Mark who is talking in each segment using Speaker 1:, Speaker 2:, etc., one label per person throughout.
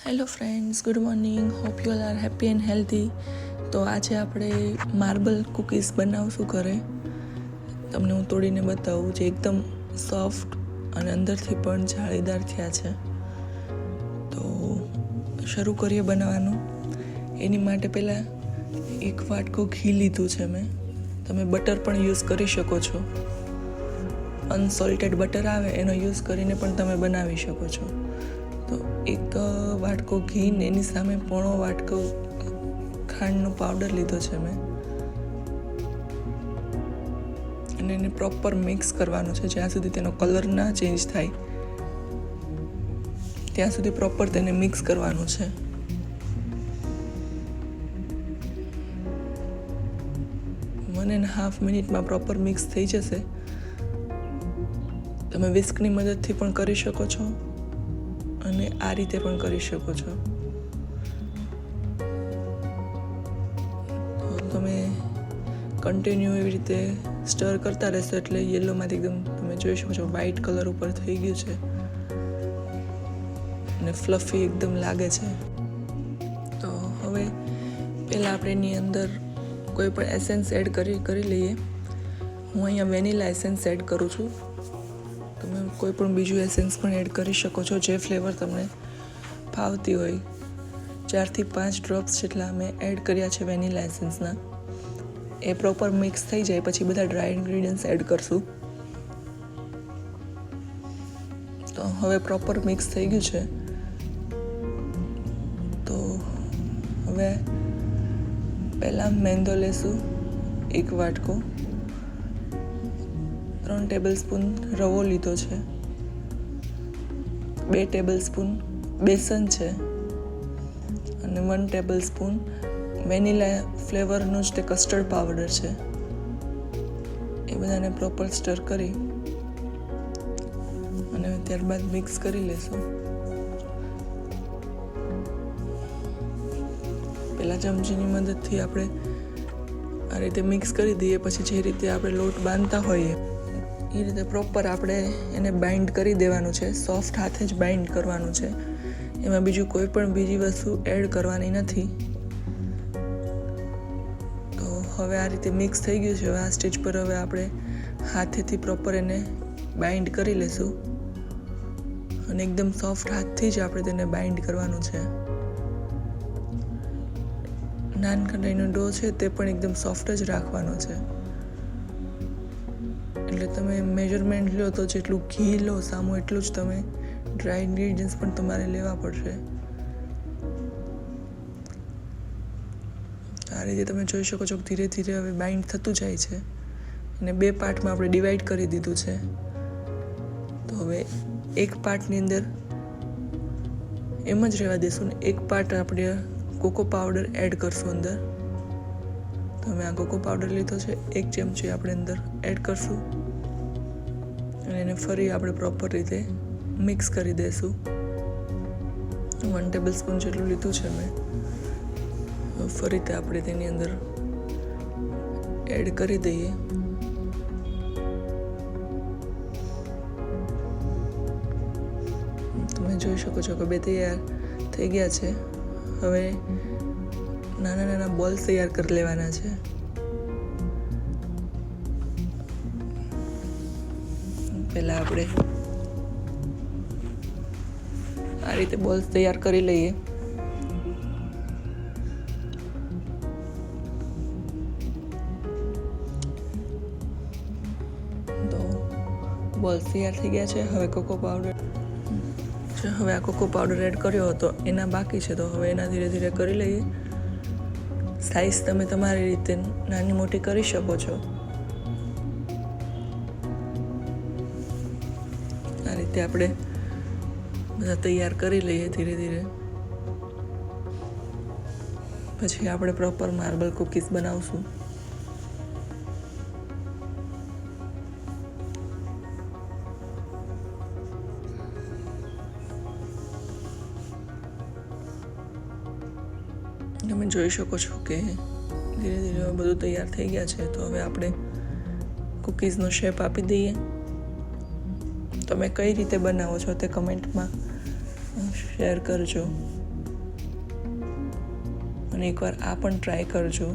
Speaker 1: Hello friends, good morning. Hope you all are happy and healthy. તો આજે આપણે marble cookies બનાવશું ઘરે. તમને હું તોડીને બતાવું જે એકદમ સોફ્ટ અને અંદરથી પણ જાળીદાર થયા છે. તો શરૂ કરીએ બનાવવાનું. એની માટે પહેલાં એક વાટકો ઘી લીધું છે મેં. તમે બટર પણ યુઝ કરી શકો છો. અનસોલ્ટેડ બટર આવે એનો યુઝ કરીને પણ તમે બનાવી શકો છો. તો એક વાટકો ઘી ને એની સામે પોણો વાટકો ખાંડનો પાવડર લીધો છે મેં, અને એને પ્રોપર મિક્સ કરવાનું છે જ્યાં સુધી તેનો કલર ના ચેન્જ થાય ત્યાં સુધી પ્રોપર તેને મિક્સ કરવાનું છે. વન એન્ડ હાફ મિનિટમાં પ્રોપર મિક્સ થઈ જશે. તમે વિસ્કની મદદથી પણ કરી શકો છો અને આ રીતે પણ કરી શકો છો. તો તમે કન્ટિન્યુ એવી રીતે સ્ટર કરતા રહેશો એટલે યલોમાંથી એકદમ તમે જોઈ શકો છો વ્હાઈટ કલર ઉપર થઈ ગયું છે અને ફ્લફી એકદમ લાગે છે. તો હવે પહેલાં આપણે એની અંદર કોઈ પણ એસેન્સ એડ કરી લઈએ. હું અહીંયા વેનીલા એસેન્સ એડ કરું છું. તમે કોઈ પણ બીજું એસેન્સ પણ એડ કરી શકો છો જે ફ્લેવર તમને ભાવતી હોય. 4 થી 5 ડ્રોપ્સ જેટલા મેં એડ કર્યા છે વેનીલા એસેન્સના. એ પ્રોપર મિક્સ થઈ જાય પછી બધા ડ્રાય ઇન્ગ્રીડિયન્ટ્સ એડ કરશું. તો હવે પ્રોપર મિક્સ થઈ ગયું છે. તો હવે પહેલાં મેંદો લેશું 1 વાટકો, 3 ટેબલ સ્પૂન રવો લીધો છે, 2 ટેબલ સ્પૂન બેસન છે અને 1 ટેબલ સ્પૂન વેનીલા ફ્લેવરનું જ તે કસ્ટર્ડ પાવડર છે. એ બધાને પ્રોપર સ્ટર કરી અને ત્યારબાદ મિક્સ કરી લેશું. પહેલાં ચમચીની મદદથી આપણે આ રીતે મિક્સ કરી દઈએ. પછી જે રીતે આપણે લોટ બાંધતા હોઈએ એ રીતે પ્રોપર આપણે એને બાઇન્ડ કરી દેવાનું છે. સોફ્ટ હાથે જ બાઇન્ડ કરવાનું છે. એમાં બીજું કોઈ પણ બીજી વસ્તુ એડ કરવાની નથી. તો હવે આ રીતે મિક્સ થઈ ગયું છે. હવે આ સ્ટેજ પર હવે આપણે હાથેથી પ્રોપર એને બાઇન્ડ કરી લેશું અને એકદમ સોફ્ટ હાથથી જ આપણે તેને બાઇન્ડ કરવાનું છે. નાનકડાઈનો ડો છે તે પણ એકદમ સોફ્ટ જ રાખવાનો છે. એટલે તમે મેજરમેન્ટ લો તો જેટલું ઘી લો સામું એટલું જ તમે ડ્રાય ઇન્ગ્રીડિયન્ટ્સ પણ તમારે લેવા પડશે. આ રીતે તમે જોઈ શકો છો ધીરે ધીરે હવે બાઇન્ડ થતું જાય છે અને 2 પાર્ટમાં આપણે ડિવાઈડ કરી દીધું છે. તો હવે એક પાર્ટની અંદર એમ જ રહેવા દેશું ને એક પાર્ટ આપણે કોકો પાવડર એડ કરશું અંદર. તો અમે આ કોકો પાવડર લીધો છે, 1 ચમચી આપણે અંદર એડ કરશું અને એને ફરી આપણે પ્રોપર રીતે મિક્સ કરી દઈશું. 1 ટેબલ સ્પૂન જેટલું લીધું છે મેં. ફરીથી આપણે તેની અંદર એડ કરી દઈએ. તમે જોઈ શકો છો કે 2 તૈયાર થઈ ગયા છે. હવે નાના નાના બોલ્સ તૈયાર કરી લેવાના છે. પહેલાં આપણે આ રીતે બોલ્સ તૈયાર કરી લઈએ. તો બોલ્સ તૈયાર થઈ ગયા છે. હવે કોકો પાવડર હવે આ કોકો પાવડર એડ કર્યો હતો એના બાકી છે. તો હવે એના ધીરે ધીરે કરી લઈએ. સાઈઝ તમે તમારી રીતે નાની મોટી કરી શકો છો. આ રીતે આપણે બધા તૈયાર કરી લઈએ ધીરે ધીરે. પછી આપણે પ્રોપર માર્બલ કૂકીઝ બનાવશું. તમે જોઈ શકો છો કે ધીરે ધીરે બધું તૈયાર થઈ ગયા છે. તો હવે આપણે કૂકીઝનો શેપ આપી દઈએ. તમે કઈ રીતે બનાવો છો તે કમેન્ટમાં શેર કરજો. અને એકવાર આ પણ ટ્રાય કરજો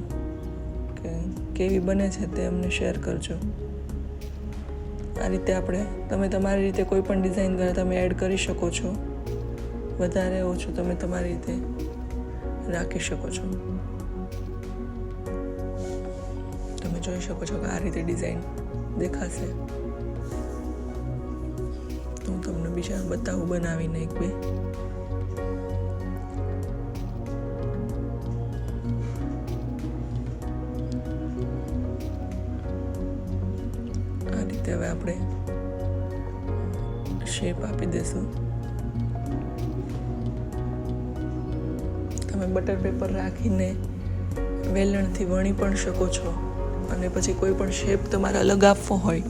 Speaker 1: કે કેવી બને છે તે અમને શેર કરજો. આ રીતે તમે તમારી રીતે કોઈ પણ ડિઝાઇન તમે એડ કરી શકો છો, વધારે ઓછું તમે તમારી રીતે રાખી શકો છો. તમે જોઈ શકો છો કે આ રીતે ડિઝાઇન દેખાશે. તો હું તમને બીજા બતાવું બનાવીને એક બે. આ રીતે હવે આપણે શેપ આપી દેશું. તમે બટર પેપર રાખીને વેલણથી વણી પણ શકો છો, અને પછી કોઈ પણ શેપ તમારે અલગ આપવો હોય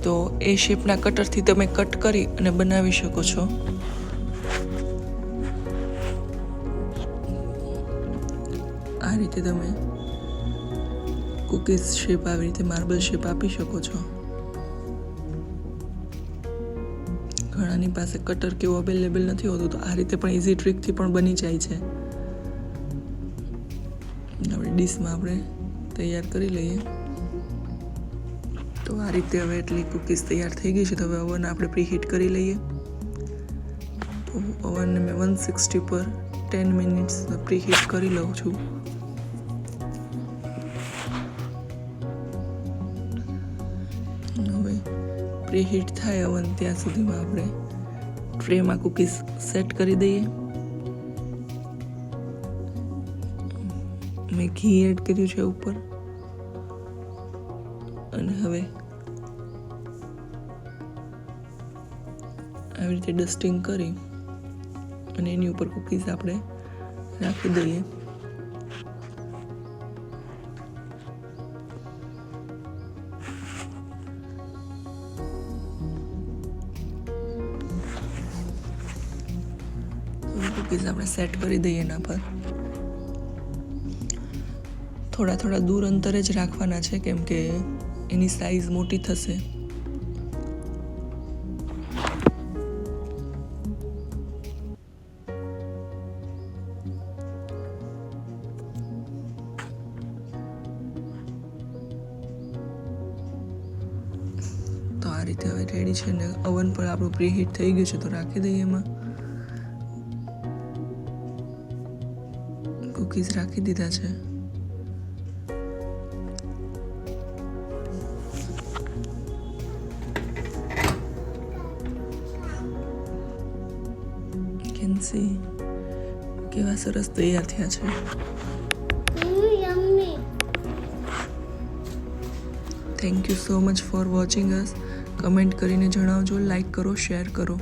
Speaker 1: તો એ શેપના કટરથી તમે કટ કરી અને બનાવી શકો છો. આ રીતે તમે કુકીઝ શેપ આવી રીતે માર્બલ શેપ આપી શકો છો. ઘણાની પાસે કટર કેવું અવેલેબલ નથી હોતું, તો આ રીતે પણ ઇઝી ટ્રીકથી પણ બની જાય છે. આપણે ડીશમાં આપણે તૈયાર કરી લઈએ. તો આ રીતે હવે એટલી કુકીઝ તૈયાર થઈ ગઈ છે. તો હવે ઓવન આપણે પ્રીહીટ કરી લઈએ. તો ઓવનને મેં 160 પર 10 મિનિટ્સ પ્રીહીટ કરી લઉં છું. હવે પ્રીહીટ થાય ઓવન ત્યાં સુધીમાં આપણે ટ્રેમાં કુકીઝ સેટ કરી દઈએ. મેં ઘી એડ કર્યું છે ઉપર, અને હવે આવી રીતે ડસ્ટિંગ કરી અને એની ઉપર કુકીઝ આપણે રાખી દઈએ. કુકીઝ આપણે સેટ કરી દઈએ એના પર. થોડા દૂર અંતરે જ રાખવાના છે, કેમ કે એની સાઈઝ મોટી થશે. તો આ રીતે હવે રેડી છે ને ઓવન પર આપણું પ્રીહીટ થઈ ગયું છે. તો રાખી દઈએ એમાં. કુકીઝ રાખી દીધા છે. કેવા સરસ તૈયાર થયા છે. Thank you so much for watching us. Comment કરીને જણાવજો, લાઈક કરો, શેર કરો.